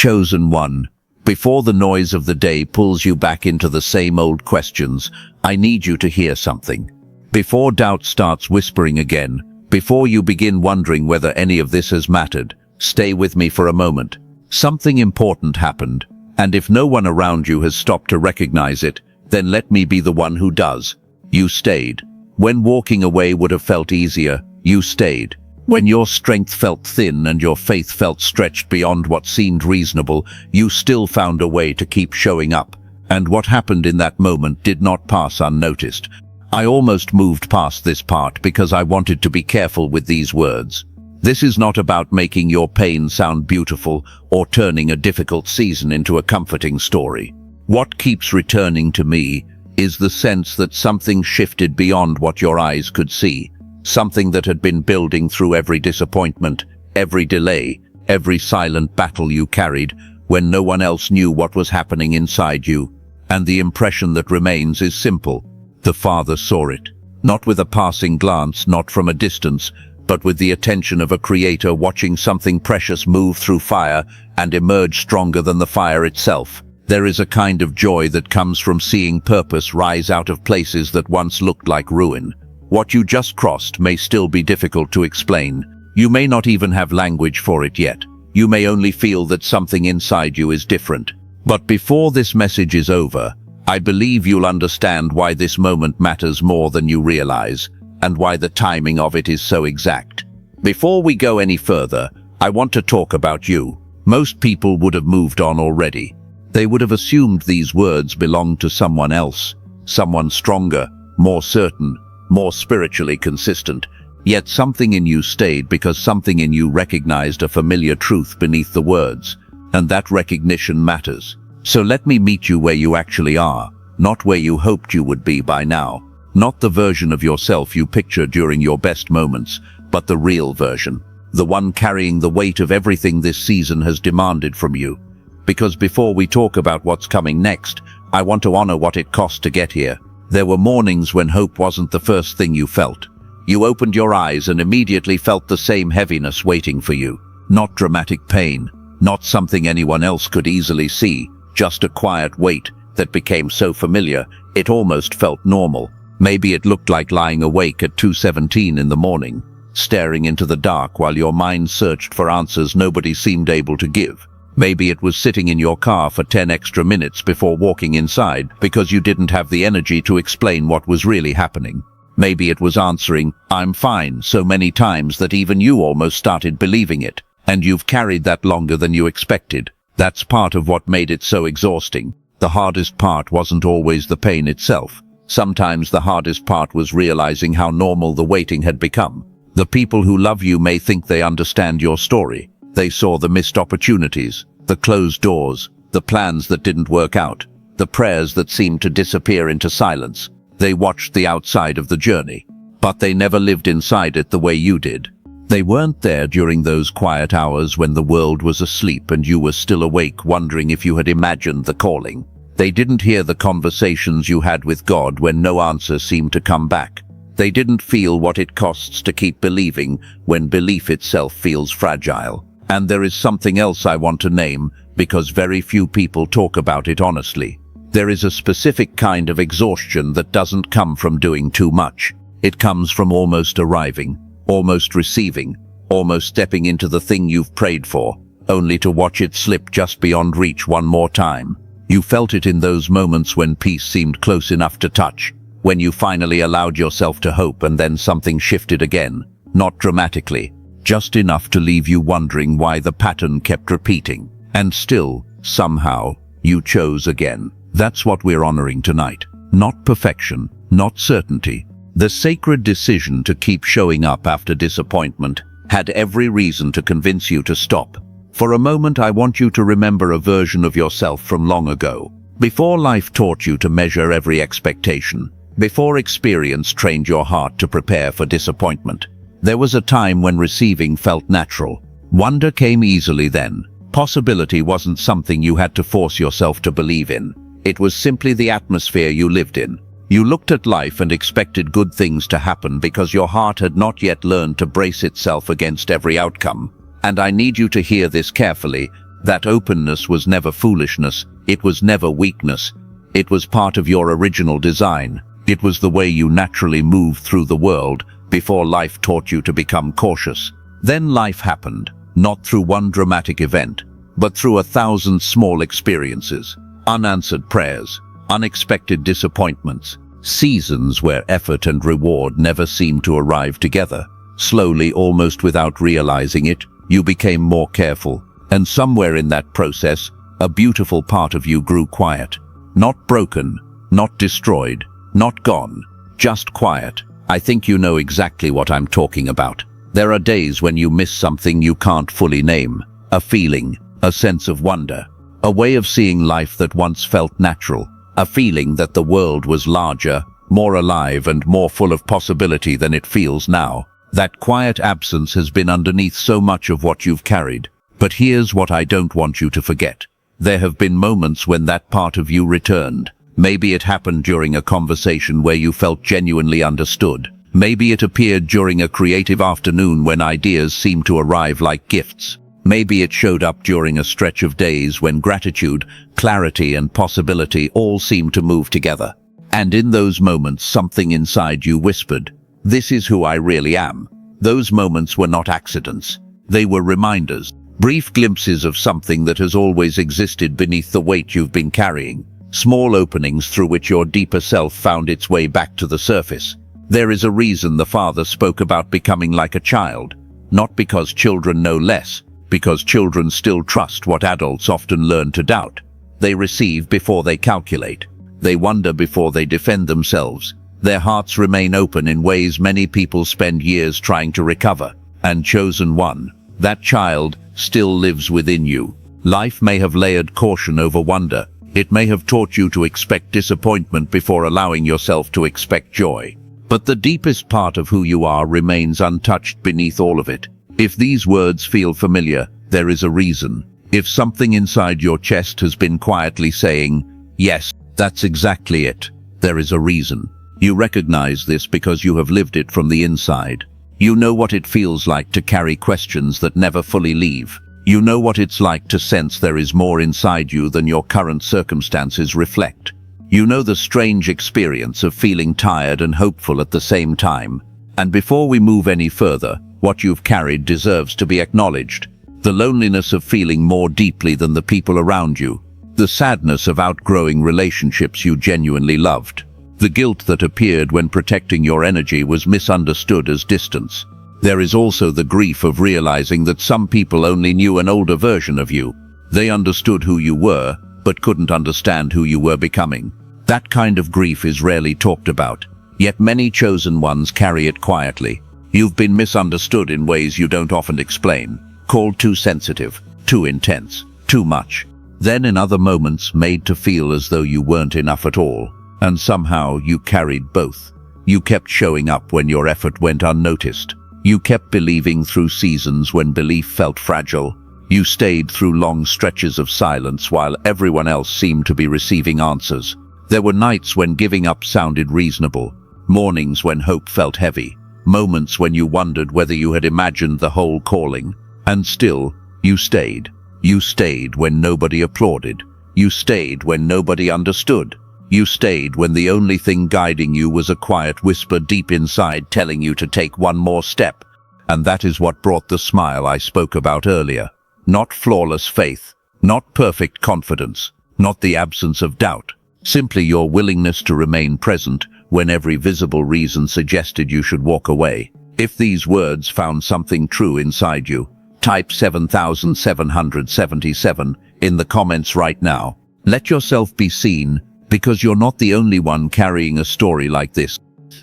Chosen one. Before the noise of the day pulls you back into the same old questions, I need you to hear something. Before doubt starts whispering again, before you begin wondering whether any of this has mattered, stay with me for a moment. Something important happened, and if no one around you has stopped to recognize it, then let me be the one who does. You stayed. When walking away would have felt easier, you stayed. When your strength felt thin and your faith felt stretched beyond what seemed reasonable, you still found a way to keep showing up. And what happened in that moment did not pass unnoticed. I almost moved past this part because I wanted to be careful with these words. This is not about making your pain sound beautiful or turning a difficult season into a comforting story. What keeps returning to me is the sense that something shifted beyond what your eyes could see. Something that had been building through every disappointment, every delay, every silent battle you carried when no one else knew what was happening inside you. And the impression that remains is simple. The Father saw it. Not with a passing glance, not from a distance, but with the attention of a creator watching something precious move through fire and emerge stronger than the fire itself. There is a kind of joy that comes from seeing purpose rise out of places that once looked like ruin. What you just crossed may still be difficult to explain. You may not even have language for it yet. You may only feel that something inside you is different. But before this message is over, I believe you'll understand why this moment matters more than you realize, and why the timing of it is so exact. Before we go any further, I want to talk about you. Most people would have moved on already. They would have assumed these words belonged to someone else, someone stronger, more certain, more spiritually consistent. Yet something in you stayed because something in you recognized a familiar truth beneath the words, and that recognition matters. So let me meet you where you actually are, not where you hoped you would be by now. Not the version of yourself you pictured during your best moments, but the real version. The one carrying the weight of everything this season has demanded from you. Because before we talk about what's coming next, I want to honor what it cost to get here. There were mornings when hope wasn't the first thing you felt. You opened your eyes and immediately felt the same heaviness waiting for you. Not dramatic pain, not something anyone else could easily see, just a quiet weight that became so familiar it almost felt normal. Maybe it looked like lying awake at 2:17 in the morning, staring into the dark while your mind searched for answers nobody seemed able to give. Maybe it was sitting in your car for 10 extra minutes before walking inside because you didn't have the energy to explain what was really happening. Maybe it was answering, "I'm fine," so many times that even you almost started believing it. And you've carried that longer than you expected. That's part of what made it so exhausting. The hardest part wasn't always the pain itself. Sometimes the hardest part was realizing how normal the waiting had become. The people who love you may think they understand your story. They saw the missed opportunities, the closed doors, the plans that didn't work out, the prayers that seemed to disappear into silence. They watched the outside of the journey, but they never lived inside it the way you did. They weren't there during those quiet hours when the world was asleep and you were still awake, wondering if you had imagined the calling. They didn't hear the conversations you had with God when no answer seemed to come back. They didn't feel what it costs to keep believing when belief itself feels fragile. And there is something else I want to name, because very few people talk about it honestly. There is a specific kind of exhaustion that doesn't come from doing too much. It comes from almost arriving, almost receiving, almost stepping into the thing you've prayed for, only to watch it slip just beyond reach one more time. You felt it in those moments when peace seemed close enough to touch, when you finally allowed yourself to hope and then something shifted again, not dramatically, just enough to leave you wondering why the pattern kept repeating. And still, somehow, you chose again. That's what we're honoring tonight. Not perfection, not certainty. The sacred decision to keep showing up after disappointment had every reason to convince you to stop. For a moment, I want you to remember a version of yourself from long ago. Before life taught you to measure every expectation, before experience trained your heart to prepare for disappointment, there was a time when receiving felt natural. Wonder came easily then. Possibility wasn't something you had to force yourself to believe in. It was simply the atmosphere you lived in. You looked at life and expected good things to happen because your heart had not yet learned to brace itself against every outcome. And I need you to hear this carefully, That openness was never foolishness, it was never weakness. It was part of your original design. It was the way you naturally moved through the world before life taught you to become cautious. Then life happened, not through one dramatic event, but through 1,000 small experiences, unanswered prayers, unexpected disappointments, seasons where effort and reward never seemed to arrive together. Slowly, almost without realizing it, you became more careful, and somewhere in that process, a beautiful part of you grew quiet. Not broken, not destroyed, not gone, just quiet. I think you know exactly what I'm talking about. There are days when you miss something you can't fully name, a feeling, a sense of wonder, a way of seeing life that once felt natural, a feeling that the world was larger, more alive and more full of possibility than it feels now. That quiet absence has been underneath so much of what you've carried. But here's what I don't want you to forget. There have been moments when that part of you returned. Maybe it happened during a conversation where you felt genuinely understood. Maybe it appeared during a creative afternoon when ideas seemed to arrive like gifts. Maybe it showed up during a stretch of days when gratitude, clarity and possibility all seemed to move together. And in those moments, something inside you whispered, "This is who I really am." Those moments were not accidents. They were reminders, brief glimpses of something that has always existed beneath the weight you've been carrying. Small openings through which your deeper self found its way back to the surface. There is a reason the Father spoke about becoming like a child. Not because children know less, because children still trust what adults often learn to doubt. They receive before they calculate. They wonder before they defend themselves. Their hearts remain open in ways many people spend years trying to recover. And chosen one, that child, still lives within you. Life may have layered caution over wonder. It may have taught you to expect disappointment before allowing yourself to expect joy. But the deepest part of who you are remains untouched beneath all of it. If these words feel familiar, there is a reason. If something inside your chest has been quietly saying, "Yes, that's exactly it," there is a reason. You recognize this because you have lived it from the inside. You know what it feels like to carry questions that never fully leave. You know what it's like to sense there is more inside you than your current circumstances reflect. You know the strange experience of feeling tired and hopeful at the same time. And before we move any further, what you've carried deserves to be acknowledged. The loneliness of feeling more deeply than the people around you. The sadness of outgrowing relationships you genuinely loved. The guilt that appeared when protecting your energy was misunderstood as distance. There is also the grief of realizing that some people only knew an older version of you. They understood who you were, but couldn't understand who you were becoming. That kind of grief is rarely talked about, yet many chosen ones carry it quietly. You've been misunderstood in ways you don't often explain, called too sensitive, too intense, too much. Then in other moments made to feel as though you weren't enough at all. And somehow you carried both. You kept showing up when your effort went unnoticed. You kept believing through seasons when belief felt fragile. You stayed through long stretches of silence while everyone else seemed to be receiving answers. There were nights when giving up sounded reasonable, mornings when hope felt heavy, moments when you wondered whether you had imagined the whole calling. And still, you stayed. You stayed when nobody applauded. You stayed when nobody understood. You stayed when the only thing guiding you was a quiet whisper deep inside telling you to take one more step. And that is what brought the smile I spoke about earlier. Not flawless faith, not perfect confidence, not the absence of doubt. Simply your willingness to remain present when every visible reason suggested you should walk away. If these words found something true inside you, type 7777 in the comments right now. Let yourself be seen, because you're not the only one carrying a story like this.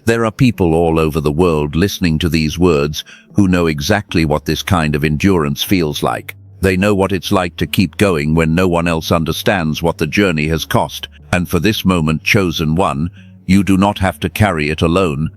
There are people all over the world listening to these words who know exactly what this kind of endurance feels like. They know what it's like to keep going when no one else understands what the journey has cost. And for this moment, chosen one, you do not have to carry it alone.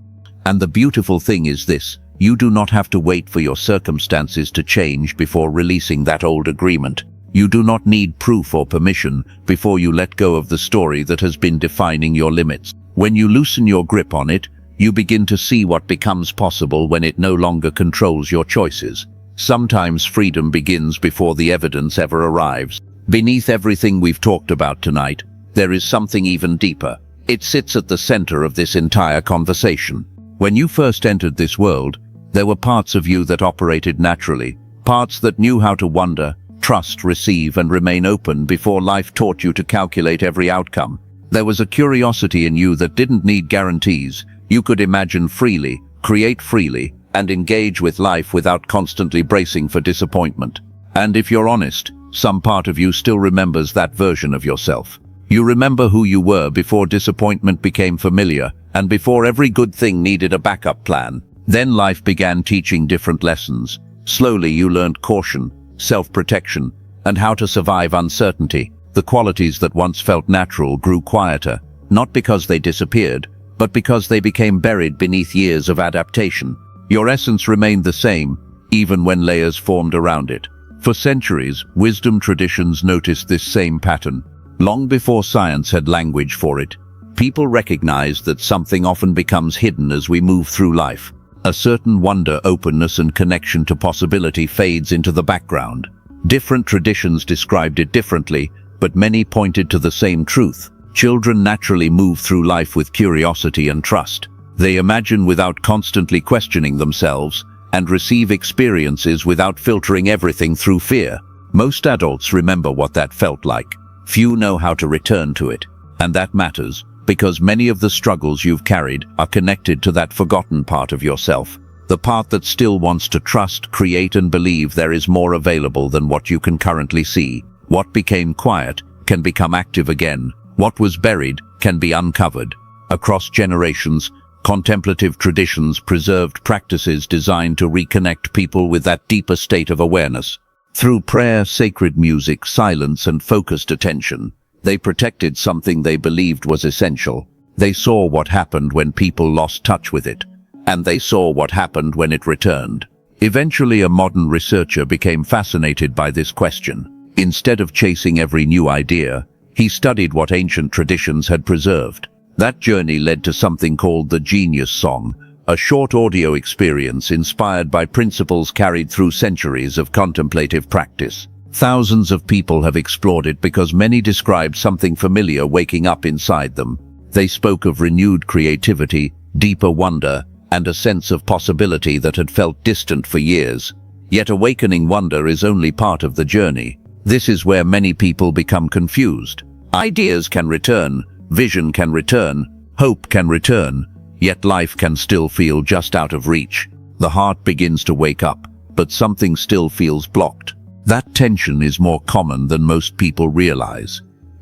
And the beautiful thing is this: you do not have to wait for your circumstances to change before releasing that old agreement. You do not need proof or permission before you let go of the story that has been defining your limits. When you loosen your grip on it, you begin to see what becomes possible when it no longer controls your choices. Sometimes freedom begins before the evidence ever arrives. Beneath everything we've talked about tonight, there is something even deeper. It sits at the center of this entire conversation. When you first entered this world, there were parts of you that operated naturally, parts that knew how to wonder, trust, receive, and remain open before life taught you to calculate every outcome. There was a curiosity in you that didn't need guarantees. You could imagine freely, create freely, and engage with life without constantly bracing for disappointment. And if you're honest, some part of you still remembers that version of yourself. You remember who you were before disappointment became familiar, and before every good thing needed a backup plan. Then life began teaching different lessons. Slowly you learned caution, self-protection, and how to survive uncertainty. The qualities that once felt natural grew quieter, not because they disappeared, but because they became buried beneath years of adaptation. Your essence remained the same, even when layers formed around it. For centuries, wisdom traditions noticed this same pattern. Long before science had language for it, people recognized that something often becomes hidden as we move through life. A certain wonder, openness, and connection to possibility fades into the background. Different traditions described it differently, but many pointed to the same truth. Children naturally move through life with curiosity and trust. They imagine without constantly questioning themselves, and receive experiences without filtering everything through fear. Most adults remember what that felt like. Few know how to return to it. And that matters, because many of the struggles you've carried are connected to that forgotten part of yourself. The part that still wants to trust, create, and believe there is more available than what you can currently see. What became quiet can become active again. What was buried can be uncovered. Across generations, contemplative traditions preserved practices designed to reconnect people with that deeper state of awareness. Through prayer, sacred music, silence, and focused attention, they protected something they believed was essential. They saw what happened when people lost touch with it, and they saw what happened when it returned. Eventually, a modern researcher became fascinated by this question. Instead of chasing every new idea, he studied what ancient traditions had preserved. That journey led to something called the Genius Song, a short audio experience inspired by principles carried through centuries of contemplative practice. Thousands of people have explored it because many described something familiar waking up inside them. They spoke of renewed creativity, deeper wonder, and a sense of possibility that had felt distant for years. Yet awakening wonder is only part of the journey. This is where many people become confused. Ideas can return, vision can return, hope can return, yet life can still feel just out of reach. The heart begins to wake up, but something still feels blocked. That tension is more common than most people realize.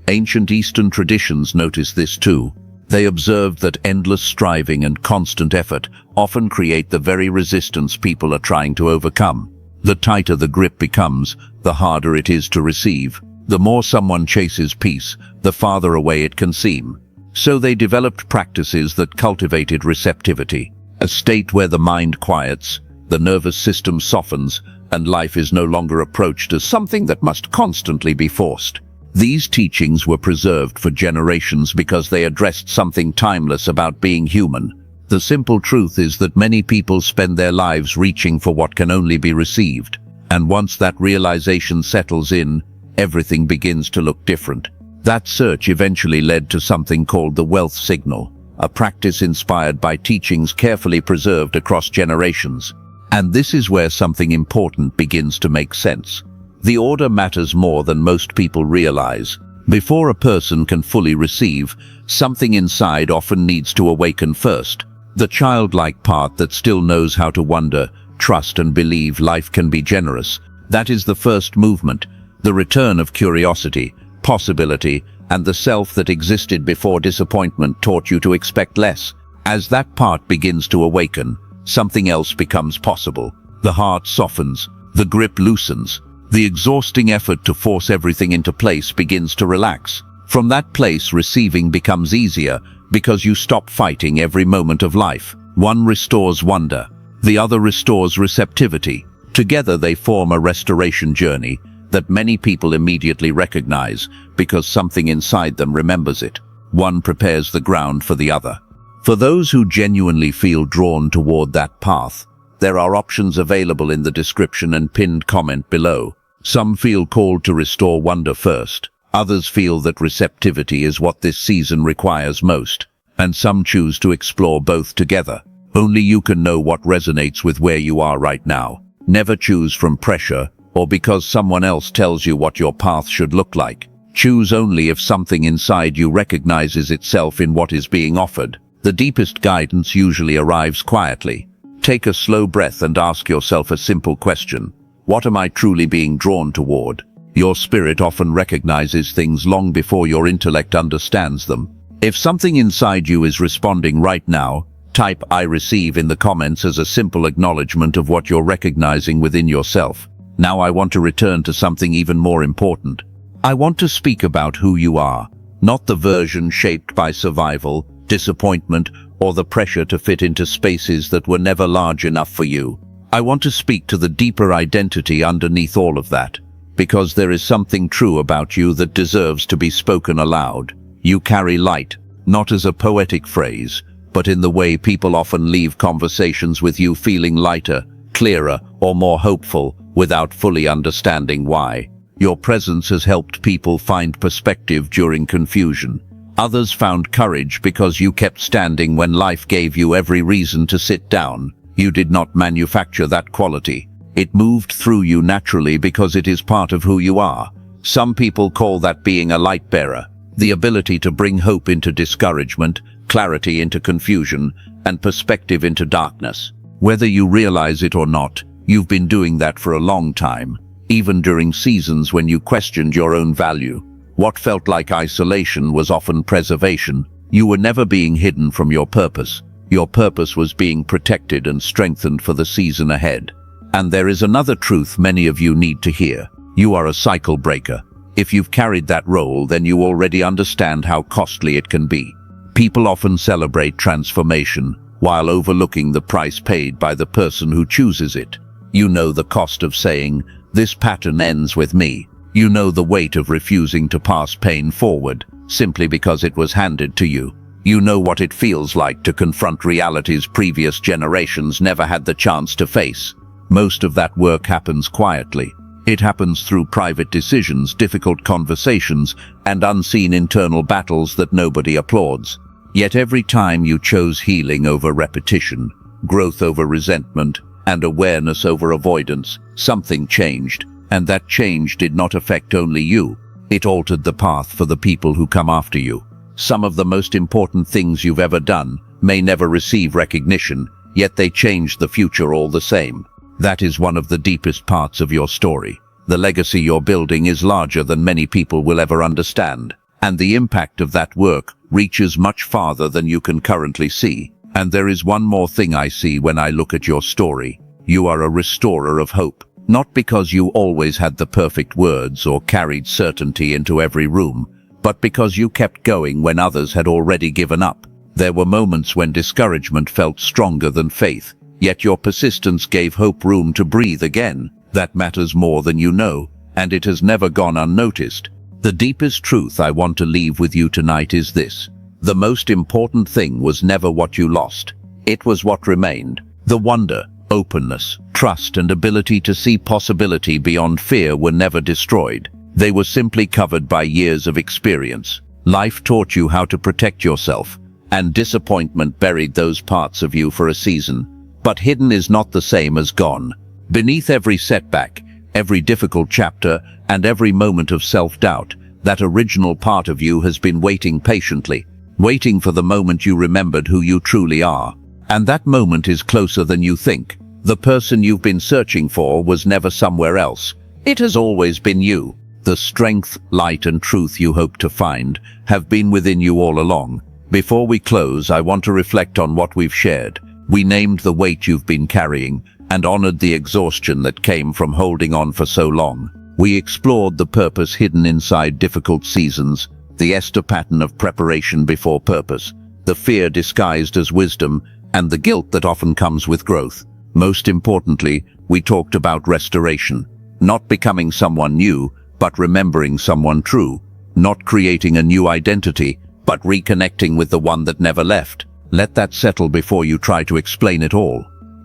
Ancient Eastern traditions noticed this too. They observed that endless striving and constant effort often create the very resistance people are trying to overcome. The tighter the grip becomes, the harder it is to receive. The more someone chases peace, the farther away it can seem. So they developed practices that cultivated receptivity, a state where the mind quiets, the nervous system softens, and life is no longer approached as something that must constantly be forced. These teachings were preserved for generations because they addressed something timeless about being human. The simple truth is that many people spend their lives reaching for what can only be received, and once that realization settles in, everything begins to look different. That search eventually led to something called the wealth signal, a practice inspired by teachings carefully preserved across generations. And this is where something important begins to make sense. The order matters more than most people realize. Before a person can fully receive, something inside often needs to awaken first. The childlike part that still knows how to wonder, trust, and believe life can be generous. That is the first movement, the return of curiosity, possibility, and the self that existed before disappointment taught you to expect less. As that part begins to awaken, something else becomes possible. The heart softens, the grip loosens, the exhausting effort to force everything into place begins to relax. From that place, receiving becomes easier because you stop fighting every moment of life. One restores wonder, the other restores receptivity. Together they form a restoration journey that many people immediately recognize because something inside them remembers it. One prepares the ground for the other. For those who genuinely feel drawn toward that path, There are options available in the description and pinned comment below. Some feel called to restore wonder first. Others feel that receptivity is what this season requires most. And some choose to explore both together. Only you can know what resonates with where you are right now. Never choose from pressure or because someone else tells you what your path should look like. Choose only if something inside you recognizes itself in what is being offered. The deepest guidance usually arrives quietly. Take a slow breath and ask yourself a simple question. What am I truly being drawn toward? Your spirit often recognizes things long before your intellect understands them. If something inside you is responding right now, type "I receive" in the comments as a simple acknowledgement of what you're recognizing within yourself. Now I want to return to something even more important. I want to speak about who you are, not the version shaped by survival, disappointment, or the pressure to fit into spaces that were never large enough for you. I want to speak to the deeper identity underneath all of that, because there is something true about you that deserves to be spoken aloud. You carry light, not as a poetic phrase, but in the way people often leave conversations with you feeling lighter, clearer, or more hopeful, without fully understanding why. Your presence has helped people find perspective during confusion. Others found courage because you kept standing when life gave you every reason to sit down. You did not manufacture that quality. It moved through you naturally because it is part of who you are. Some people call that being a light bearer. The ability to bring hope into discouragement, clarity into confusion, and perspective into darkness. Whether you realize it or not, you've been doing that for a long time, even during seasons when you questioned your own value. What felt like isolation was often preservation. You were never being hidden from your purpose. Your purpose was being protected and strengthened for the season ahead. And there is another truth many of you need to hear. You are a cycle breaker. If you've carried that role, then you already understand how costly it can be. People often celebrate transformation, while overlooking the price paid by the person who chooses it. You know the cost of saying, "This pattern ends with me." You know the weight of refusing to pass pain forward, simply because it was handed to you. You know what it feels like to confront realities previous generations never had the chance to face. Most of that work happens quietly. It happens through private decisions, difficult conversations, and unseen internal battles that nobody applauds. Yet every time you chose healing over repetition, growth over resentment, and awareness over avoidance, something changed, and that change did not affect only you. It altered the path for the people who come after you. Some of the most important things you've ever done may never receive recognition, yet they changed the future all the same. That is one of the deepest parts of your story. The legacy you're building is larger than many people will ever understand, and the impact of that work reaches much farther than you can currently see. And there is one more thing I see when I look at your story. You are a restorer of hope. Not because you always had the perfect words or carried certainty into every room, but because you kept going when others had already given up. There were moments when discouragement felt stronger than faith, yet your persistence gave hope room to breathe again. That matters more than you know, and it has never gone unnoticed. The deepest truth I want to leave with you tonight is this. The most important thing was never what you lost. It was what remained. The wonder, openness, trust, and ability to see possibility beyond fear were never destroyed. They were simply covered by years of experience. Life taught you how to protect yourself, and disappointment buried those parts of you for a season. But hidden is not the same as gone. Beneath every setback, every difficult chapter, and every moment of self-doubt, that original part of you has been waiting patiently, waiting for the moment you remembered who you truly are. And that moment is closer than you think. The person you've been searching for was never somewhere else. It has always been you. The strength, light, and truth you hope to find have been within you all along. Before we close, I want to reflect on what we've shared. We named the weight you've been carrying and honored the exhaustion that came from holding on for so long. We explored the purpose hidden inside difficult seasons, the Esther pattern of preparation before purpose, the fear disguised as wisdom, and the guilt that often comes with growth. Most importantly, we talked about restoration, not becoming someone new, but remembering someone true, not creating a new identity, but reconnecting with the one that never left. Let that settle before you try to explain it all.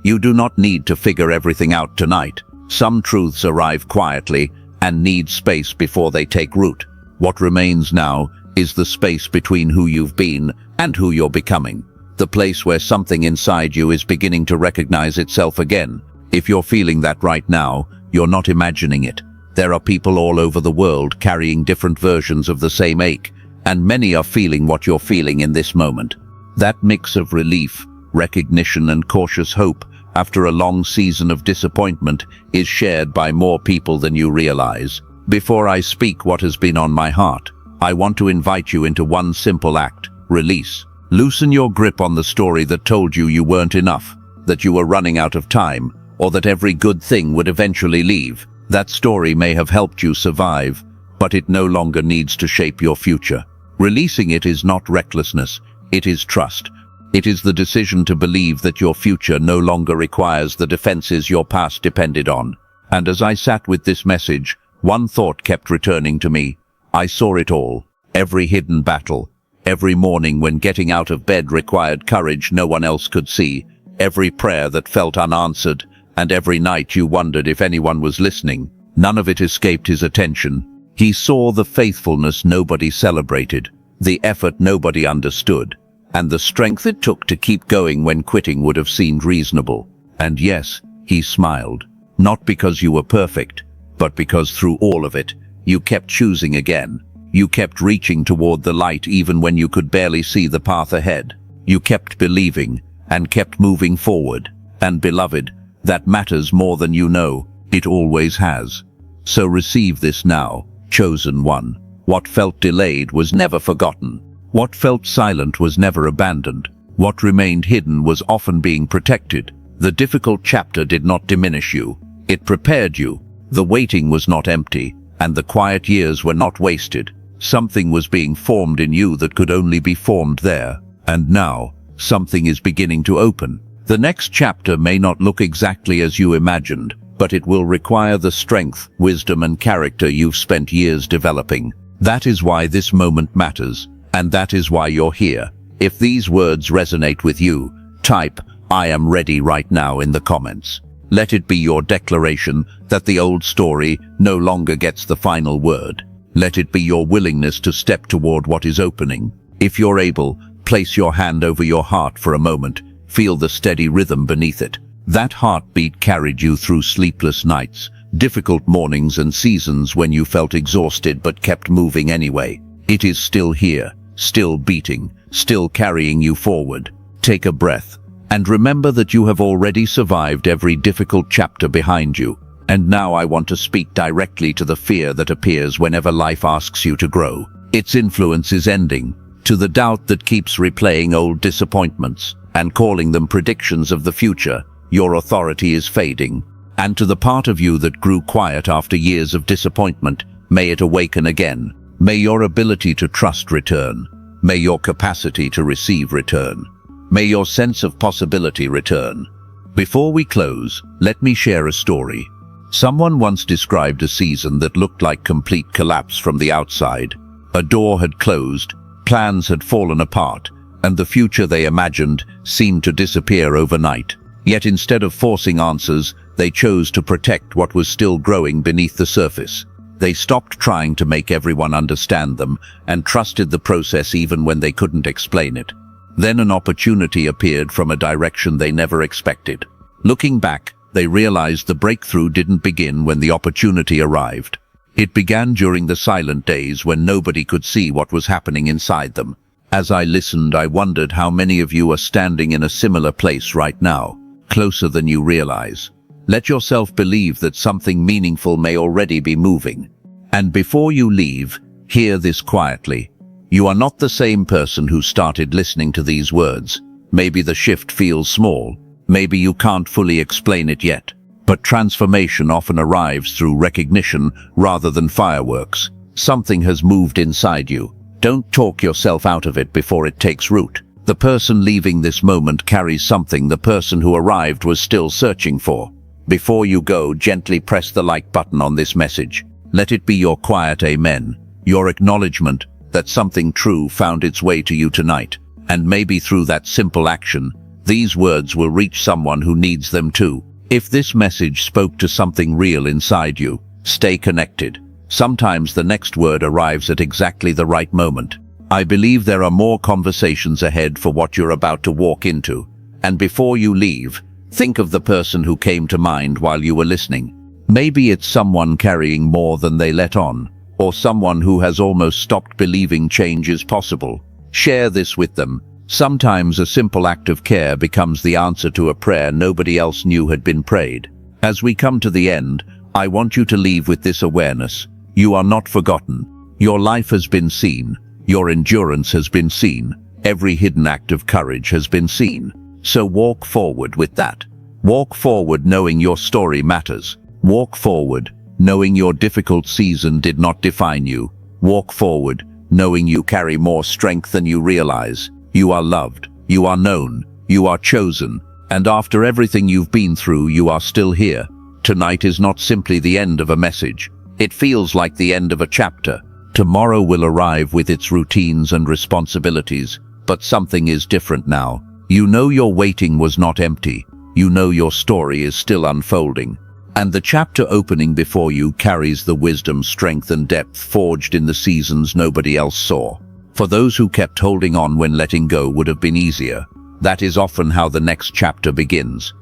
You do not need to figure everything out tonight. Some truths arrive quietly and need space before they take root. What remains now is the space between who you've been and who you're becoming. The place where something inside you is beginning to recognize itself again. If you're feeling that right now, you're not imagining it. There are people all over the world carrying different versions of the same ache, and many are feeling what you're feeling in this moment. That mix of relief, recognition, and cautious hope after a long season of disappointment is shared by more people than you realize. Before I speak what has been on my heart, I want to invite you into one simple act: release. Loosen your grip on the story that told you you weren't enough, that you were running out of time, or that every good thing would eventually leave. That story may have helped you survive, but it no longer needs to shape your future. Releasing it is not recklessness, it is trust. It is the decision to believe that your future no longer requires the defenses your past depended on. And as I sat with this message, one thought kept returning to me. I saw it all. Every hidden battle. Every morning when getting out of bed required courage no one else could see. Every prayer that felt unanswered. And every night you wondered if anyone was listening. None of it escaped his attention. He saw the faithfulness nobody celebrated, the effort nobody understood, and the strength it took to keep going when quitting would have seemed reasonable. And yes, he smiled. Not because you were perfect, but because through all of it, you kept choosing again. You kept reaching toward the light even when you could barely see the path ahead. You kept believing and kept moving forward. And beloved, that matters more than you know. It always has. So receive this now, chosen one. What felt delayed was never forgotten. What felt silent was never abandoned. What remained hidden was often being protected. The difficult chapter did not diminish you. It prepared you. The waiting was not empty, and the quiet years were not wasted. Something was being formed in you that could only be formed there. And now, something is beginning to open. The next chapter may not look exactly as you imagined, but it will require the strength, wisdom, and character you've spent years developing. That is why this moment matters, and that is why you're here. If these words resonate with you, type "I am ready" right now in the comments. Let it be your declaration that the old story no longer gets the final word. Let it be your willingness to step toward what is opening. If you're able, place your hand over your heart for a moment. Feel the steady rhythm beneath it. That heartbeat carried you through sleepless nights, difficult mornings, and seasons when you felt exhausted but kept moving anyway. It is still here, still beating, still carrying you forward. Take a breath, and remember that you have already survived every difficult chapter behind you. And now I want to speak directly to the fear that appears whenever life asks you to grow. Its influence is ending. To the doubt that keeps replaying old disappointments and calling them predictions of the future, your authority is fading. And to the part of you that grew quiet after years of disappointment, may it awaken again. May your ability to trust return. May your capacity to receive return. May your sense of possibility return. Before we close, let me share a story. Someone once described a season that looked like complete collapse from the outside. A door had closed, plans had fallen apart, and the future they imagined seemed to disappear overnight. Yet instead of forcing answers, they chose to protect what was still growing beneath the surface. They stopped trying to make everyone understand them and trusted the process even when they couldn't explain it. Then an opportunity appeared from a direction they never expected. Looking back, they realized the breakthrough didn't begin when the opportunity arrived. It began during the silent days when nobody could see what was happening inside them. As I listened, I wondered how many of you are standing in a similar place right now, closer than you realize. Let yourself believe that something meaningful may already be moving. And before you leave, hear this quietly. You are not the same person who started listening to these words. Maybe the shift feels small. Maybe you can't fully explain it yet. But transformation often arrives through recognition rather than fireworks. Something has moved inside you. Don't talk yourself out of it before it takes root. The person leaving this moment carries something the person who arrived was still searching for. Before you go, gently press the like button on this message. Let it be your quiet amen, your acknowledgement that something true found its way to you tonight. And maybe through that simple action, These words will reach someone who needs them too. If this message spoke to something real inside you, stay connected. Sometimes the next word arrives at exactly the right moment. I believe there are more conversations ahead for what you're about to walk into. And before you leave, think of the person who came to mind while you were listening. Maybe it's someone carrying more than they let on, or someone who has almost stopped believing change is possible. Share this with them. Sometimes a simple act of care becomes the answer to a prayer nobody else knew had been prayed. As we come to the end, I want you to leave with this awareness. You are not forgotten. Your life has been seen. Your endurance has been seen. Every hidden act of courage has been seen. So walk forward with that. Walk forward knowing your story matters. Walk forward knowing your difficult season did not define you. Walk forward knowing you carry more strength than you realize. You are loved. You are known. You are chosen. And after everything you've been through, you are still here. Tonight is not simply the end of a message. It feels like the end of a chapter. Tomorrow will arrive with its routines and responsibilities, but something is different now. You know your waiting was not empty. You know your story is still unfolding. And the chapter opening before you carries the wisdom, strength, and depth forged in the seasons nobody else saw. For those who kept holding on when letting go would have been easier, that is often how the next chapter begins.